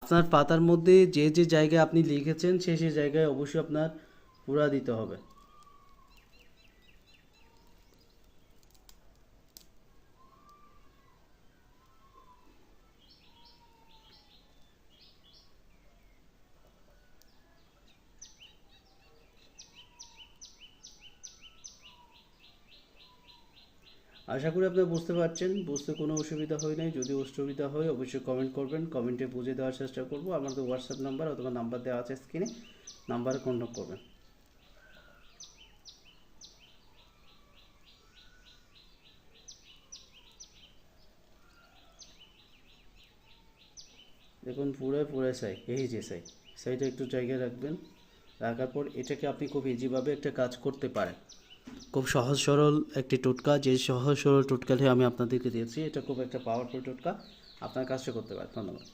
আপনার পাতার মধ্যে যে যে জায়গায় আপনি লিখেছেন সেই জায়গায় অবশ্যই আপনার পুরা দিতে হবে। আশা করি আপনারা বুঝতে পারছেন, বুঝতে কোনো অসুবিধা হয় নাই। যদি অসুবিধা হয় অবশ্যই কমেন্ট করবেন, কমেন্টে বুঝিয়ে দেওয়ার চেষ্টা করব। আমাদের হোয়াটসঅ্যাপ নাম্বার অথবা নাম্বার দেওয়া আছে স্ক্রিনে, নাম্বারে কন্ট্যাক্ট করবেন। দেখুন পুরো সাই, এই যে সাইটা একটু জায়গায় রাখবেন। রাখার পর এটাকে আপনি খুব ইজিভাবে একটা কাজ করতে পারেন। খুব সহজ সরল একটি টোটকা, যে সহজ সরল টোটকাটি আমি আপনাদেরকে দিয়েছি, এটা খুব একটা পাওয়ারফুল টোটকা। আপনার কাজটা করতে পারেন। ধন্যবাদ।